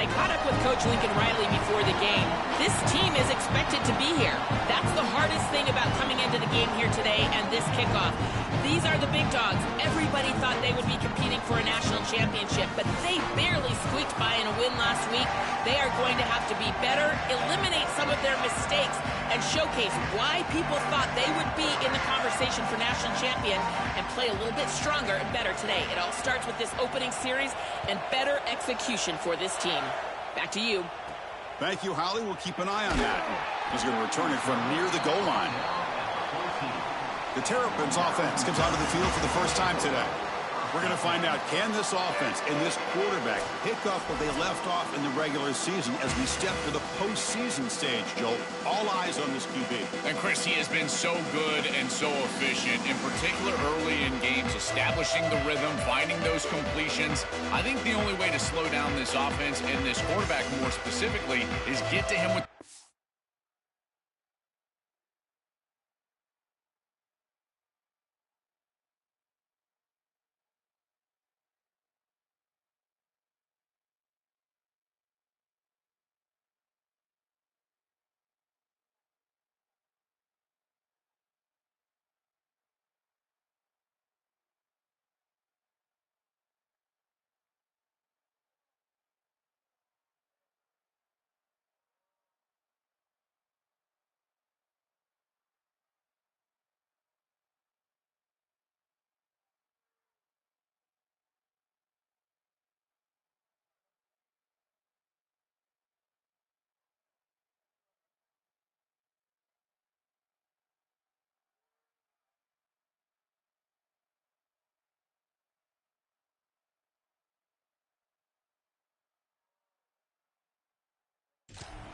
I caught up with Coach Lincoln Riley before the game. This team is expected to be here. That's the hardest thing about coming into the game here today and this kickoff. These are the big dogs. Everybody thought they would be competing for a national championship, but they barely squeaked by in a win last week. They are going to have to be better, eliminate some of their mistakes, and showcase why people thought they would be in the conversation for national champion and play a little bit stronger and better today. It all starts with this opening series and better execution for this team. Back to you. Thank you, Holly. We'll keep an eye on that. He's going to return it from near the goal line. The Terrapins offense comes onto the field for the first time today. We're going to find out, can this offense and this quarterback pick up what they left off in the regular season as we step to the postseason stage, Joel? All eyes on this QB. And, Chris, he has been so good and so efficient, in particular early in games, establishing the rhythm, finding those completions. I think the only way to slow down this offense and this quarterback more specifically is get to him with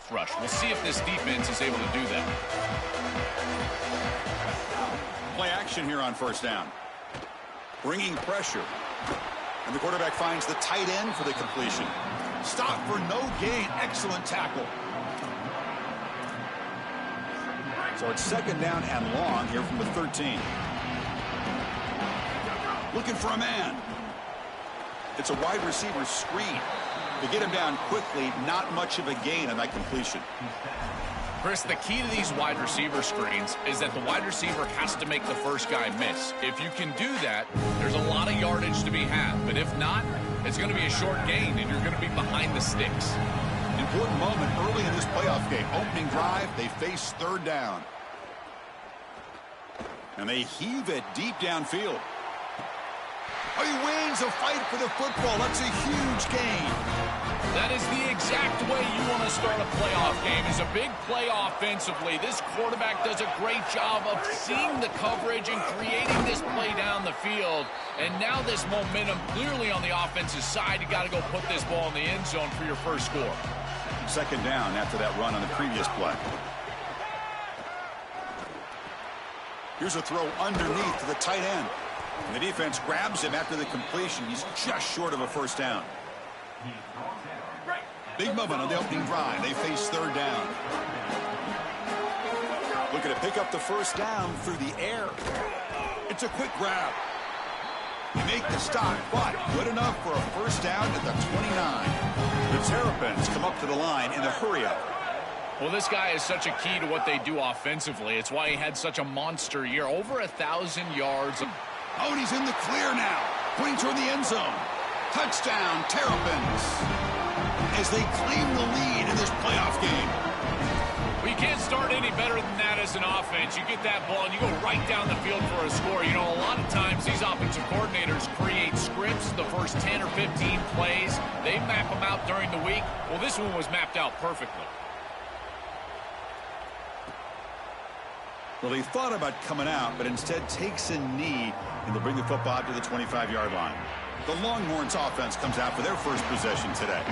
rush. We'll see if this defense is able to do that. Play action here on first down. Bringing pressure. And the quarterback finds the tight end for the completion. Stop for no gain. Excellent tackle. So it's second down and long here from the 13. Looking for a man. It's a wide receiver screen. To get him down quickly, not much of a gain on that completion. Chris, the key to these wide receiver screens is that the wide receiver has to make the first guy miss. If you can do that, there's a lot of yardage to be had. But if not, it's going to be a short gain, and you're going to be behind the sticks. Important moment early in this playoff game. Opening drive, they face third down. And they heave it deep downfield. Oh, he wins a fight for the football. That's a huge gain. That is the exact way you want to start a playoff game, is a big play offensively. This quarterback does a great job of seeing the coverage and creating this play down the field. And now this momentum clearly on the offensive side. You got to go put this ball in the end zone for your first score. Second down after that run on the previous play. Here's a throw underneath to the tight end. And the defense grabs him after the completion. He's just short of a first down. Big moment on the opening drive. They face third down. Looking to pick up the first down through the air. It's a quick grab. They make the stop, but good enough for a first down at the 29. The Terrapins come up to the line in a hurry-up. Well, this guy is such a key to what they do offensively. It's why he had such a monster year. Over 1,000 yards. Oh, and he's in the clear now. Pointing toward the end zone. Touchdown, Terrapins. As they claim the lead in this playoff game. Well, you can't start any better than that as an offense. You get that ball and you go right down the field for a score. You know, a lot of times these offensive coordinators create scripts the first 10 or 15 plays. They map them out during the week. Well, this one was mapped out perfectly. Well, he thought about coming out, but instead takes a knee, and they'll bring the football to the 25-yard line. The Longhorns offense comes out for their first possession today.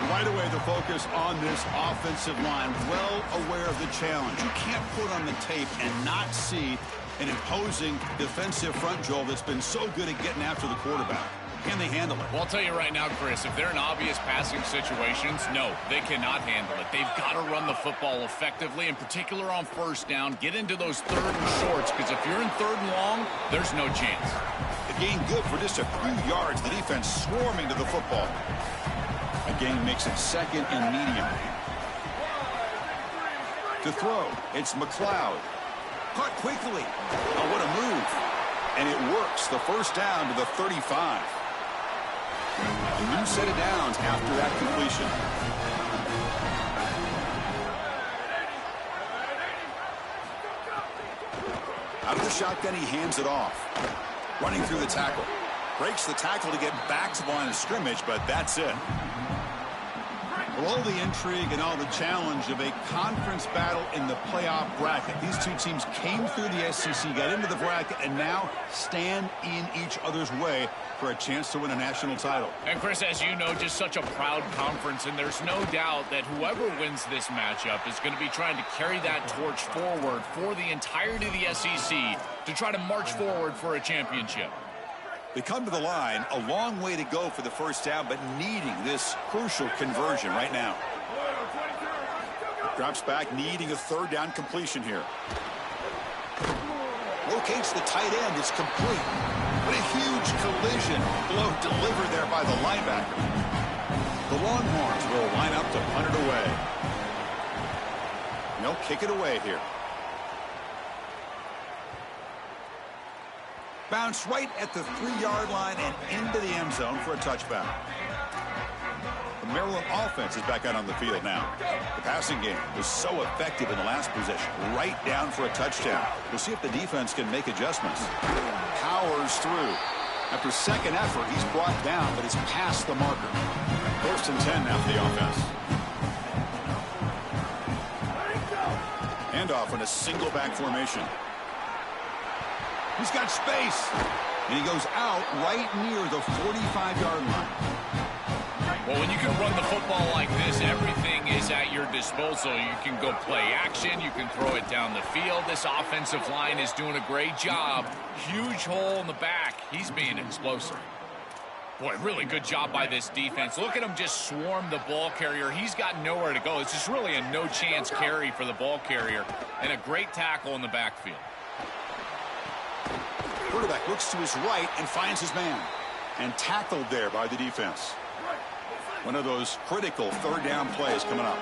Right away, the focus on this offensive line, well aware of the challenge. You can't put on the tape and not see an imposing defensive front, Joel, that's been so good at getting after the quarterback. Can they handle it? Well, I'll tell you right now, Chris, if they're in obvious passing situations, no, they cannot handle it. They've got to run the football effectively, in particular on first down. Get into those third and shorts, because if you're in third and long, there's no chance. The gain good for just a few yards. The defense swarming to the football. A gain makes it second and medium. To throw, it's McLeod. Caught quickly. Oh, what a move. And it works. The first down to the 35. A new set of downs after that completion. Out of the shotgun, he hands it off. Running through the tackle. Breaks the tackle to get back to the line of scrimmage, but that's it. Well, all the intrigue and all the challenge of a conference battle in the playoff bracket. These two teams came through the SEC, got into the bracket, and now stand in each other's way for a chance to win a national title. And Chris, as you know, just such a proud conference, and there's no doubt that whoever wins this matchup is going to be trying to carry that torch forward for the entirety of the SEC to try to march forward for a championship. They come to the line, a long way to go for the first down, but needing this crucial conversion right now. Drops back, needing a third down completion here. Locates the tight end, it's complete. What a huge collision blow delivered there by the linebacker. The Longhorns will line up to punt it away. And they'll kick it away here. Bounce right at the 3-yard line and into the end zone for a touchback. The Maryland offense is back out on the field now. The passing game was so effective in the last possession. Right down for a touchdown. We'll see if the defense can make adjustments. Powers through. After second effort, he's brought down, but it's past the marker. First and 10 now for the offense. Handoff in a single back formation. He's got space, and he goes out right near the 45-yard line. Well, when you can run the football like this, everything is at your disposal. You can go play action. You can throw it down the field. This offensive line is doing a great job. Huge hole in the back. He's being explosive. Boy, really good job by this defense. Look at him just swarm the ball carrier. He's got nowhere to go. It's just really a no-chance carry for the ball carrier, and a great tackle in the backfield. Quarterback looks to his right and finds his man. And tackled there by the defense. One of those critical third down plays coming up.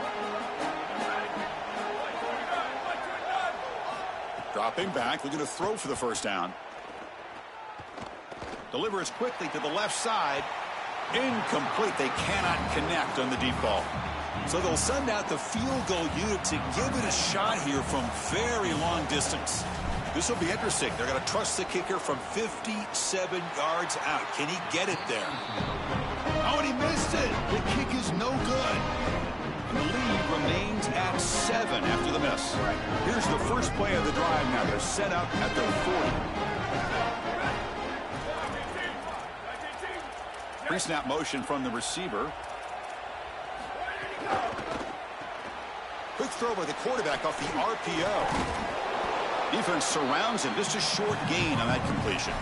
Dropping back, looking to throw for the first down. Delivers quickly to the left side. Incomplete. They cannot connect on the deep ball. So they'll send out the field goal unit to give it a shot here from very long distance. This will be interesting. They're going to trust the kicker from 57 yards out. Can he get it there? Oh, and he missed it. The kick is no good. And the lead remains at 7 after the miss. Here's the first play of the drive now. They're set up at their 40. Pre-snap motion from the receiver. Quick throw by the quarterback off the RPO. Defense surrounds him. Just a short gain on that completion.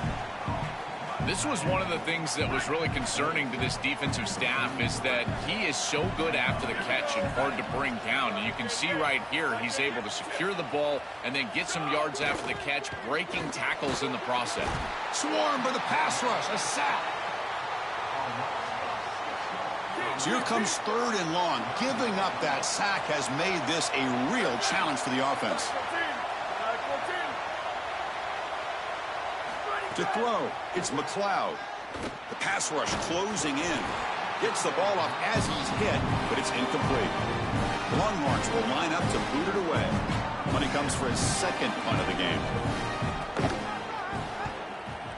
This was one of the things that was really concerning to this defensive staff, is that he is so good after the catch and hard to bring down. And you can see right here, he's able to secure the ball and then get some yards after the catch, breaking tackles in the process. Swarm by the pass rush. A sack. So here comes third and long. Giving up that sack has made this a real challenge for the offense. To throw, it's McLeod. The pass rush closing in. Gets the ball off as he's hit, but it's incomplete. The Longhorns will line up to boot it away. Money comes for his second punt of the game.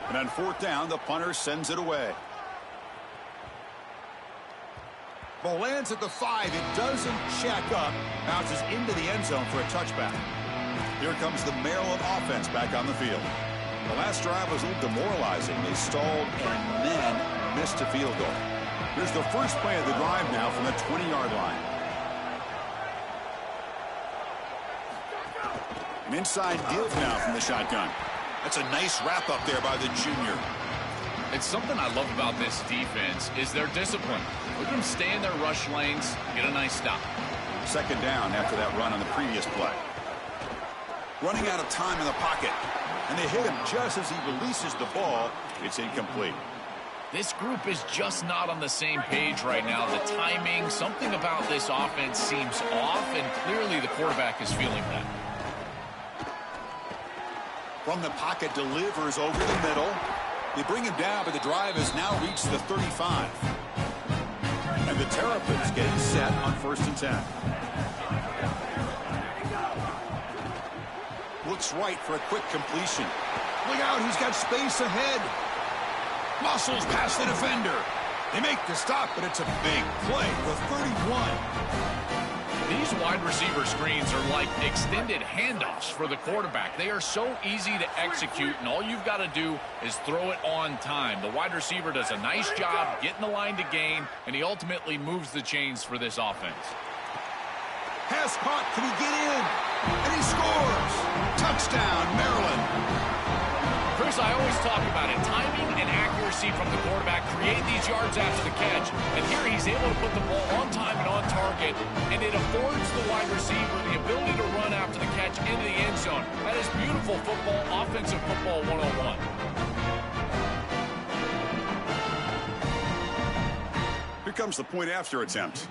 And on fourth down, the punter sends it away. Ball lands at the 5. It doesn't check up. Bounces into the end zone for a touchback. Here comes the Maryland offense back on the field. The last drive was a little demoralizing. They stalled and then missed a field goal. Here's the first play of the drive now from the 20-yard line. An inside give now from the shotgun. That's a nice wrap-up there by the junior. It's something I love about this defense is their discipline. Look at them stay in their rush lanes, get a nice stop. Second down after that run on the previous play. Running out of time in the pocket. And they hit him just as he releases the ball. It's incomplete. This group is just not on the same page right now. The timing, something about this offense seems off, and clearly the quarterback is feeling that. From the pocket, delivers over the middle. They bring him down, but the drive has now reached the 35. And the Terrapins getting set on 1st and 10. Looks right for a quick completion. Look out, he's got space ahead. Muscles past the defender. They make the stop, but it's a big play for 31. These wide receiver screens are like extended handoffs for the quarterback. They are so easy to execute, and all you've got to do is throw it on time. The wide receiver does a nice job getting the line to gain, and he ultimately moves the chains for this offense. Pass caught. Can he get in? And he scores. Touchdown, Maryland. Chris, I always talk about it. Timing and accuracy from the quarterback create these yards after the catch. And here he's able to put the ball on time and on target. And it affords the wide receiver the ability to run after the catch into the end zone. That is beautiful football, offensive football 101. Here comes the point after attempt.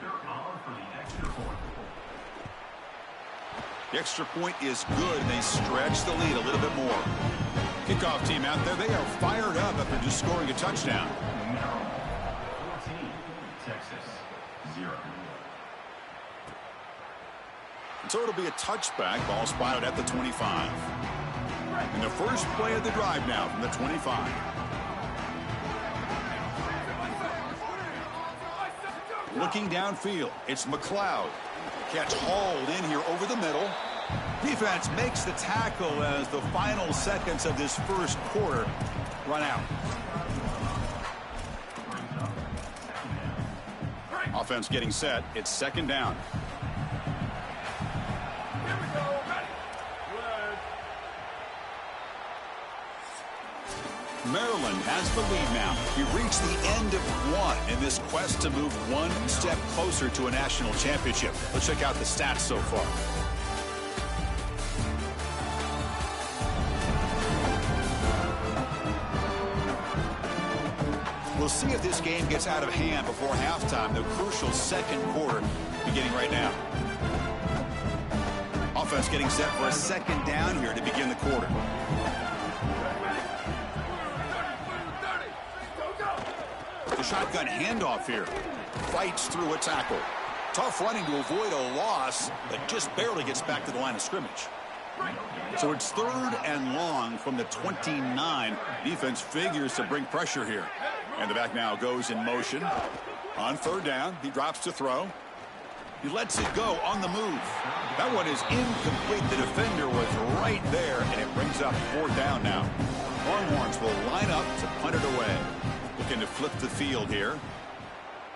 The extra point is good, and they stretch the lead a little bit more. Kickoff team out there, they are fired up after just scoring a touchdown. 14, Texas, 0. And so it'll be a touchback, ball spotted at the 25. And the first play of the drive now from the 25. Looking downfield, it's McLeod. Catch hauled in here over the middle. Defense makes the tackle as the final seconds of this first quarter run out. Offense getting set. It's 2nd down. Maryland has the lead now. We've reached the end of one in this quest to move one step closer to a national championship. Let's check out the stats so far. We'll see if this game gets out of hand before halftime, the crucial 2nd quarter beginning right now. Offense getting set for a 2nd down here to begin the quarter. The shotgun handoff here. Fights through a tackle. Tough running to avoid a loss, but just barely gets back to the line of scrimmage. So it's 3rd and long from the 29. Defense figures to bring pressure here. And the back now goes in motion. On 3rd down, he drops to throw. He lets it go on the move. That one is incomplete. The defender was right there, and it brings up 4th down now. Longhorns will line up to punt it away. Looking to flip the field here.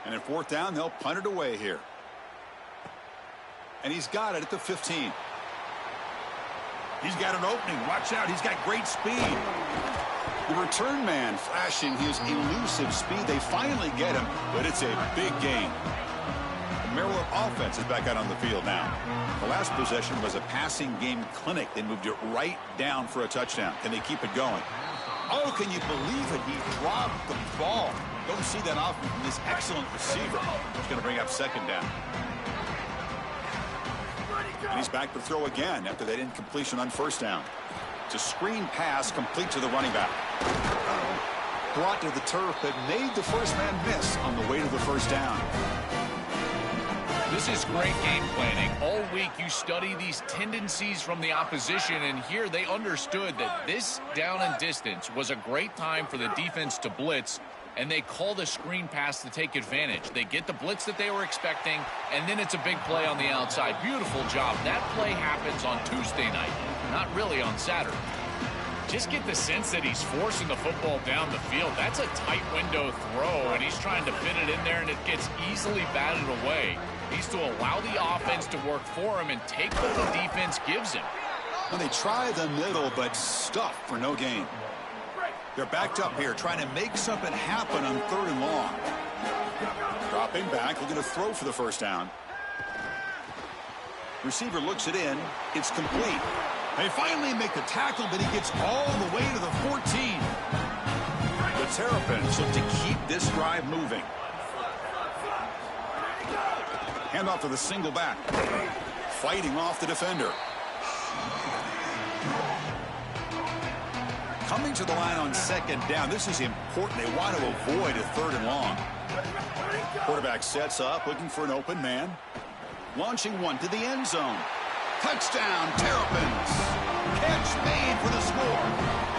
And at 4th down, they'll punt it away here. And he's got it at the 15. He's got an opening. Watch out. He's got great speed. The return man flashing his elusive speed. They finally get him, but it's a big gain. The Maryland offense is back out on the field now. The last possession was a passing game clinic. They moved it right down for a touchdown. Can they keep it going? Oh, can you believe it? He dropped the ball. Don't see that often from this excellent receiver. It's going to bring up 2nd down. And he's back to throw again after that incompletion on 1st down. It's a screen pass complete to the running back. Brought to the turf, but made the first man miss on the way to the 1st down. This is great game planning. All week you study these tendencies from the opposition, and here they understood that this down and distance was a great time for the defense to blitz, and they call the screen pass to take advantage. They get the blitz that they were expecting, and then it's a big play on the outside. Beautiful job. That play happens on Tuesday night, not really on Saturday. Just get the sense that he's forcing the football down the field. That's a tight window throw, and he's trying to fit it in there, and it gets easily batted away. He needs to allow the offense to work for him and take what the defense gives him. Well, they try the middle, but stuff for no gain. They're backed up here, trying to make something happen on 3rd and long. Dropping back, looking to throw for the 1st down. Receiver looks it in. It's complete. They finally make the tackle, but he gets all the way to the 14. The Terrapins look to keep this drive moving. Hand off to the single back. Fighting off the defender. Coming to the line on second down. This is important. They want to avoid a 3rd and long. Quarterback sets up, looking for an open man. Launching one to the end zone. Touchdown, Terrapins. Catch made for the score.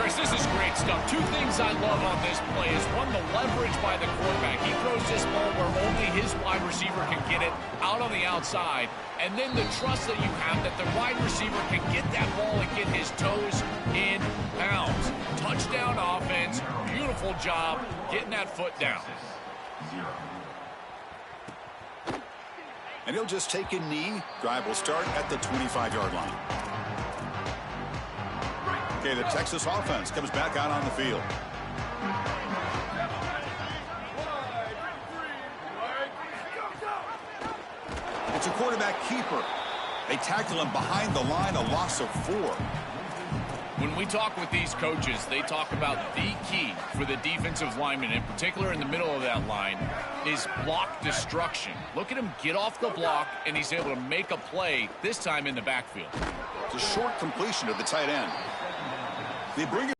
Chris, this is great stuff. Two things I love on this play is, one, the leverage by the quarterback. He throws this ball where only his wide receiver can get it out on the outside. And then the trust that you have that the wide receiver can get that ball and get his toes in bounds. Touchdown offense. Beautiful job getting that foot down. And he'll just take a knee. Drive will start at the 25-yard line. Okay, the Texas offense comes back out on the field. It's a quarterback keeper. They tackle him behind the line, a loss of 4. When we talk with these coaches, they talk about the key for the defensive lineman, in particular in the middle of that line, is block destruction. Look at him get off the block, and he's able to make a play, this time in the backfield. It's a short completion to the tight end. They bring it